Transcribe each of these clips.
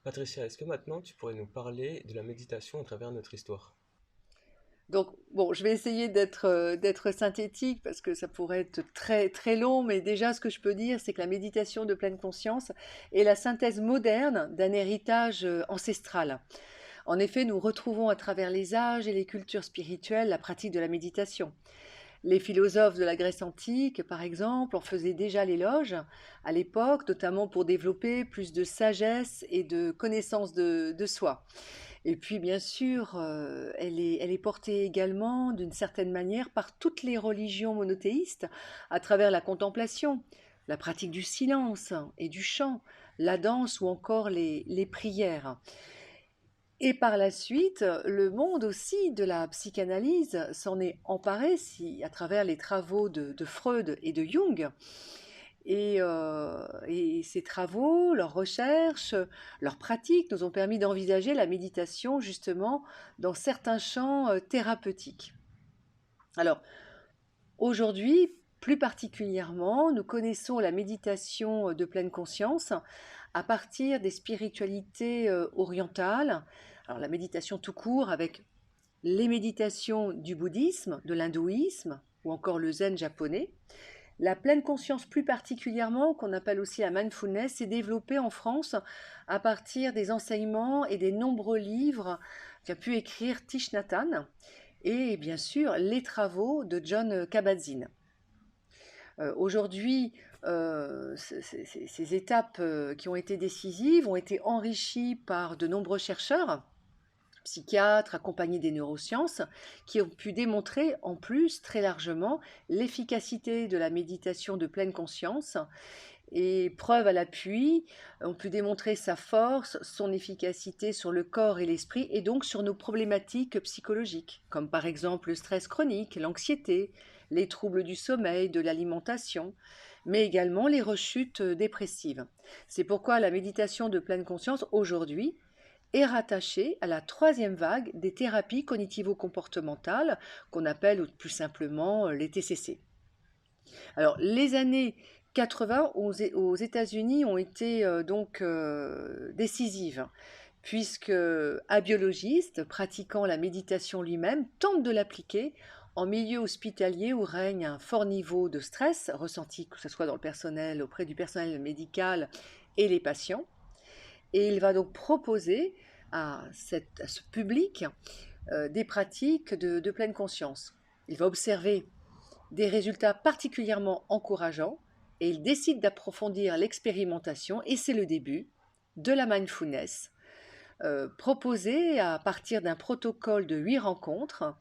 Patricia, est-ce que maintenant tu pourrais nous parler de la méditation à travers notre histoire? Donc, bon, je vais essayer d'être synthétique parce que ça pourrait être très, très long, mais déjà, ce que je peux dire, c'est que la méditation de pleine conscience est la synthèse moderne d'un héritage ancestral. En effet, nous retrouvons à travers les âges et les cultures spirituelles la pratique de la méditation. Les philosophes de la Grèce antique, par exemple, en faisaient déjà l'éloge à l'époque, notamment pour développer plus de sagesse et de connaissance de soi. Et puis, bien sûr, elle est portée également, d'une certaine manière, par toutes les religions monothéistes, à travers la contemplation, la pratique du silence et du chant, la danse ou encore les prières. Et par la suite, le monde aussi de la psychanalyse s'en est emparé à travers les travaux de Freud et de Jung. Et ces travaux, leurs recherches, leurs pratiques nous ont permis d'envisager la méditation justement dans certains champs thérapeutiques. Alors aujourd'hui, plus particulièrement, nous connaissons la méditation de pleine conscience à partir des spiritualités orientales. Alors la méditation tout court avec les méditations du bouddhisme, de l'hindouisme ou encore le zen japonais. La pleine conscience plus particulièrement, qu'on appelle aussi la mindfulness, s'est développée en France à partir des enseignements et des nombreux livres qu'a pu écrire Thich Nhat Hanh et bien sûr les travaux de John Kabat-Zinn. Aujourd'hui, ces étapes qui ont été décisives ont été enrichies par de nombreux chercheurs psychiatres accompagnés des neurosciences, qui ont pu démontrer en plus très largement l'efficacité de la méditation de pleine conscience. Et preuve à l'appui, on peut démontrer sa force, son efficacité sur le corps et l'esprit, et donc sur nos problématiques psychologiques, comme par exemple le stress chronique, l'anxiété, les troubles du sommeil, de l'alimentation, mais également les rechutes dépressives. C'est pourquoi la méditation de pleine conscience aujourd'hui est rattachée à la troisième vague des thérapies cognitivo-comportementales qu'on appelle plus simplement les TCC. Alors, les années 80 aux États-Unis ont été décisives, puisque un biologiste pratiquant la méditation lui-même tente de l'appliquer en milieu hospitalier où règne un fort niveau de stress ressenti, que ce soit dans le personnel, auprès du personnel médical et les patients. Et il va donc proposer à ce public des pratiques de pleine conscience. Il va observer des résultats particulièrement encourageants et il décide d'approfondir l'expérimentation et c'est le début de la mindfulness proposée à partir d'un protocole de 8 rencontres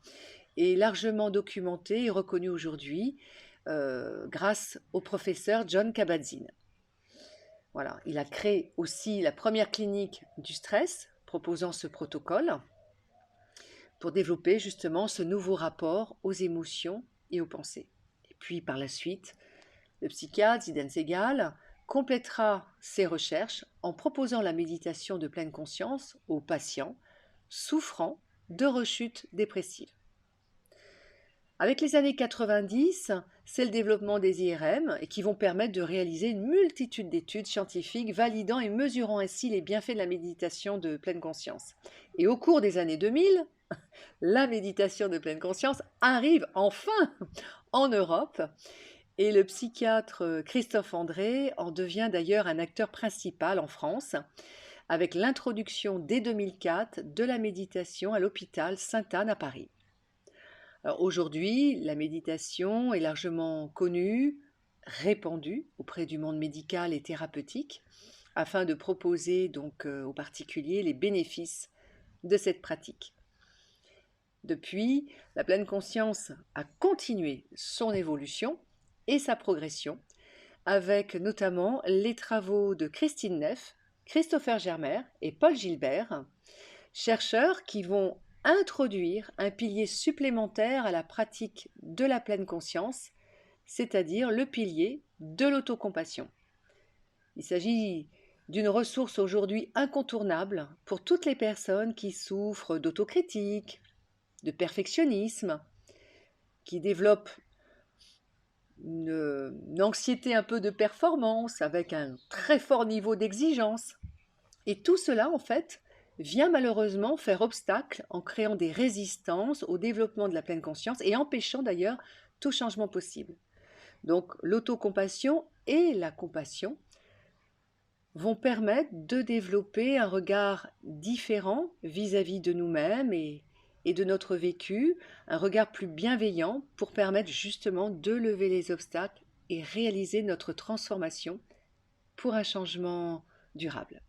et largement documenté et reconnu aujourd'hui grâce au professeur John Kabat-Zinn. Voilà, il a créé aussi la première clinique du stress proposant ce protocole pour développer justement ce nouveau rapport aux émotions et aux pensées. Et puis par la suite, le psychiatre Zidane Segal complétera ses recherches en proposant la méditation de pleine conscience aux patients souffrant de rechutes dépressives. Avec les années 90, c'est le développement des IRM et qui vont permettre de réaliser une multitude d'études scientifiques validant et mesurant ainsi les bienfaits de la méditation de pleine conscience. Et au cours des années 2000, la méditation de pleine conscience arrive enfin en Europe et le psychiatre Christophe André en devient d'ailleurs un acteur principal en France avec l'introduction dès 2004 de la méditation à l'hôpital Sainte-Anne à Paris. Alors aujourd'hui, la méditation est largement connue, répandue auprès du monde médical et thérapeutique afin de proposer donc aux particuliers les bénéfices de cette pratique. Depuis, la pleine conscience a continué son évolution et sa progression avec notamment les travaux de Christine Neff, Christopher Germer et Paul Gilbert, chercheurs qui vont introduire un pilier supplémentaire à la pratique de la pleine conscience, c'est-à-dire le pilier de l'autocompassion. Il s'agit d'une ressource aujourd'hui incontournable pour toutes les personnes qui souffrent d'autocritique, de perfectionnisme, qui développent une anxiété un peu de performance avec un très fort niveau d'exigence Et tout cela, en fait, vient malheureusement faire obstacle en créant des résistances au développement de la pleine conscience et empêchant d'ailleurs tout changement possible. Donc l'autocompassion et la compassion vont permettre de développer un regard différent vis-à-vis de nous-mêmes et de notre vécu, un regard plus bienveillant pour permettre justement de lever les obstacles et réaliser notre transformation pour un changement durable.